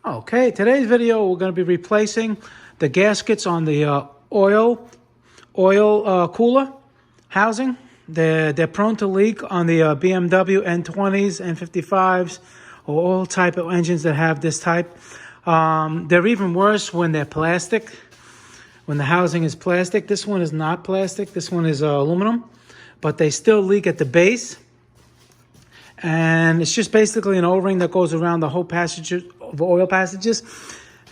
Okay, today's video we're going to be replacing the gaskets on the oil cooler housing. They're prone to leak on the BMW N20s, N55s, or all type of engines that have this type. They're even worse when they're plastic, when the housing is plastic. This one is not plastic, this one is aluminum, but they still leak at the base. And it's just basically an O-ring that goes around the whole passage of the oil passages,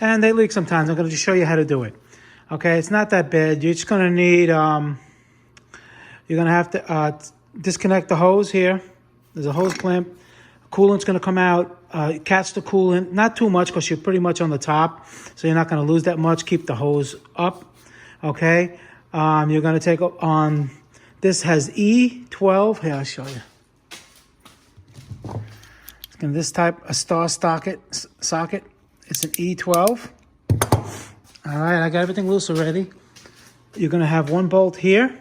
and they leak sometimes. I'm going to just show you how to do it. Okay, it's not that bad. You're just going to need, you're going to have to disconnect the hose here. There's a hose clamp. Coolant's going to come out. Catch the coolant, not too much because you're pretty much on the top, so you're not going to lose that much. Keep the hose up. Okay, you're going to take on, this has E12. Here, I'll show you. And this type, a star socket, it's an E12. All right, I got everything loose already. You're gonna have one bolt here.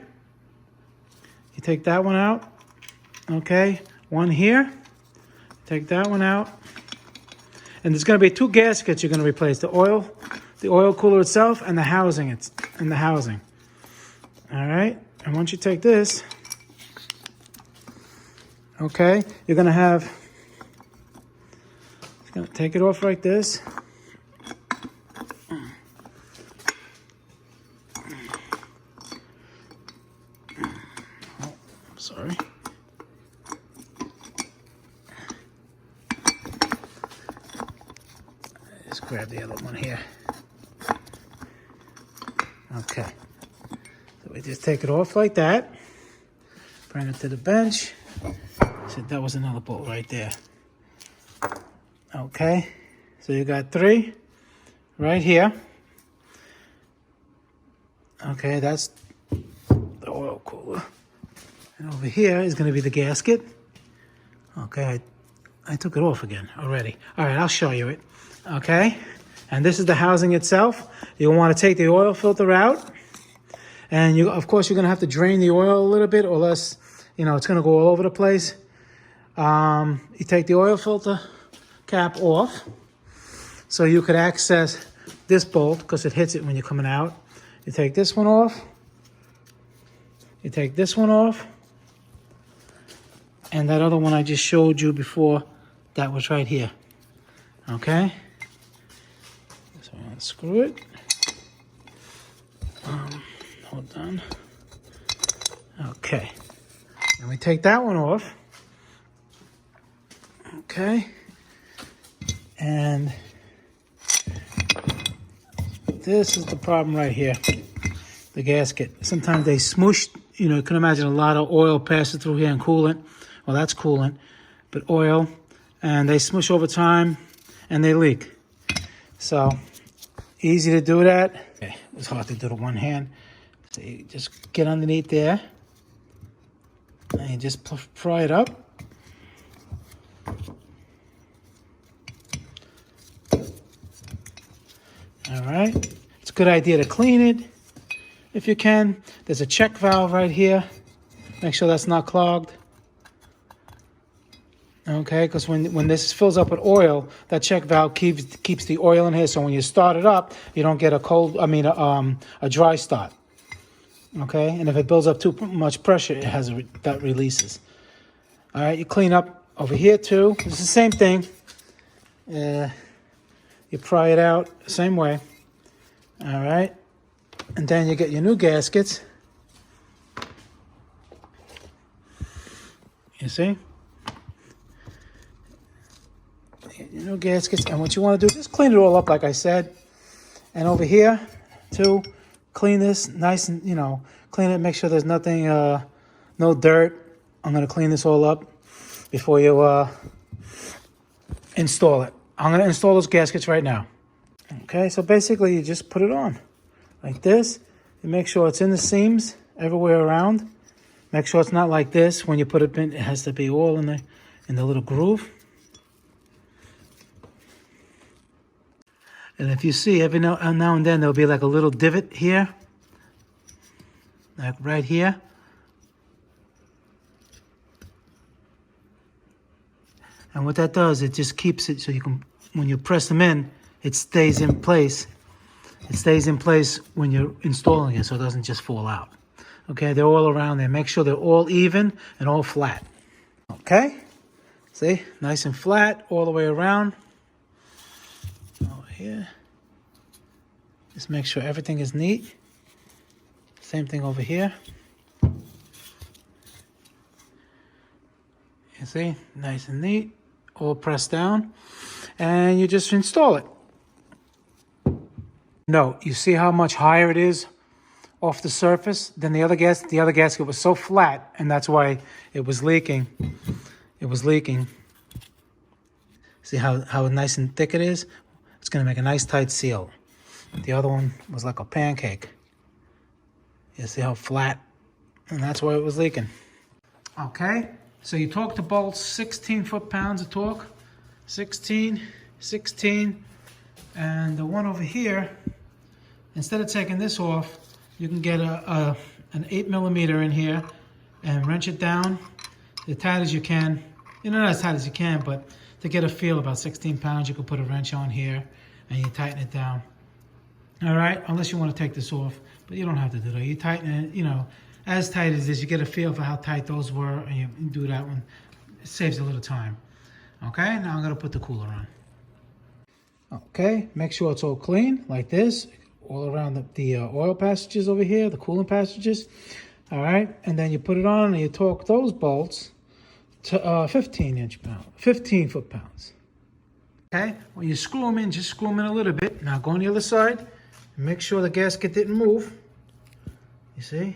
You take that one out, okay? One here, take that one out. And there's gonna be two gaskets you're gonna replace, the oil cooler itself and the housing, All right, and once you take this, okay, you're gonna have, gonna take it off like this. Oh, sorry. Just grab the other one here. Okay. So we just take it off like that. Bring it to the bench. So that was another bolt right there. Okay, so you got three right here. Okay, that's the oil cooler. And over here is going to be the gasket. Okay, I took it off again already. All right, I'll show you it. Okay, and this is the housing itself. You'll want to take the oil filter out. And of course, you're going to have to drain the oil a little bit, or else, it's going to go all over the place. You take the oil filter cap off, so you could access this bolt because it hits it when you're coming out. You take this one off, you take this one off, and that other one I just showed you before, that was right here. Okay, so I'm gonna screw it. Hold on. Okay, and we take that one off. Okay. And this is the problem right here, the gasket. Sometimes they smoosh, you can imagine a lot of oil passes through here and coolant. Well, that's coolant, but oil. And they smoosh over time and they leak. So, easy to do that. Okay, it's hard to do with one hand. So you just get underneath there and you just pry it up. All right, it's a good idea to clean it if you can. There's a check valve right here. Make sure that's not clogged. Okay, because when this fills up with oil, that check valve keeps the oil in here. So when you start it up, you don't get a dry start. Okay, and if it builds up too much pressure, that releases. All right, you clean up over here too. It's the same thing. You pry it out the same way. All right. And then you get your new gaskets. You see? You get your new gaskets. And what you want to do is just clean it all up like I said. And over here, too, clean this nice and, clean it. Make sure there's nothing, no dirt. I'm going to clean this all up before you install it. I'm going to install those gaskets right now. Okay, so basically you just put it on like this. You make sure it's in the seams everywhere around. Make sure it's not like this. When you put it in, it has to be all in the little groove. And if you see, every now and then there'll be like a little divot here. Like right here. And what that does, it just keeps it so you can, when you press them in, it stays in place. It stays in place when you're installing it, so it doesn't just fall out. Okay, they're all around there. Make sure they're all even and all flat. Okay, see, nice and flat all the way around. Over here. Just make sure everything is neat. Same thing over here. You see, nice and neat, all pressed down. And you just install it. Note, you see how much higher it is off the surface than the other gasket? The other gasket was so flat, and that's why it was leaking. It was leaking. See how nice and thick it is? It's going to make a nice tight seal. The other one was like a pancake. You see how flat? And that's why it was leaking. Okay, so you torque the bolts 16 foot-pounds of torque. 16, 16. And the one over here, instead of taking this off, you can get an 8mm in here and wrench it down as tight as you can. You know, not as tight as you can, but to get a feel, about 16 pounds, you can put a wrench on here and you tighten it down. All right, unless you want to take this off, but you don't have to do that. You tighten it, you know, as tight as this, you get a feel for how tight those were, and you do that one. It saves a little time. Okay, now I'm gonna put the cooler on. Okay, make sure it's all clean, like this, all around the oil passages over here, the coolant passages. All right, and then you put it on and you torque those bolts to 15 foot-pounds. Okay, when you screw them in, just screw them in a little bit. Now go on the other side. Make sure the gasket didn't move. You see?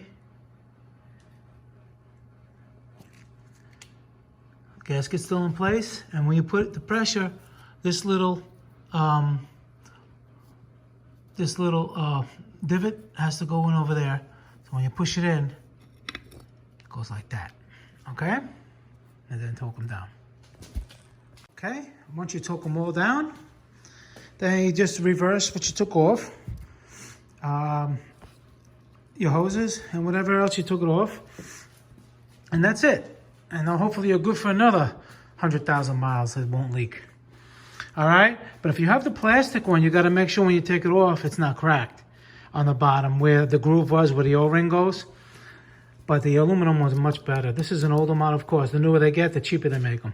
Gasket's still in place, and when you put the pressure, this little divot has to go in over there. So when you push it in, it goes like that. Okay? And then torque them down. Okay? Once you torque them all down, then you just reverse what you took off. Your hoses and whatever else you took it off, and that's it. And then hopefully you're good for another 100,000 miles. It won't leak. All right, but if you have the plastic one, you got to make sure when you take it off, it's not cracked on the bottom where the groove was, where the O-ring goes. But the aluminum one's much better. This is an older model, of course. The newer they get, the cheaper they make them.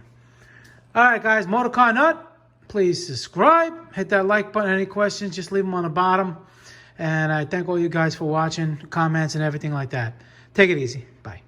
All right, guys, Motor Car Nut. Please subscribe. Hit that like button. Any questions, just leave them on the bottom. And I thank all you guys for watching, comments, and everything like that. Take it easy. Bye.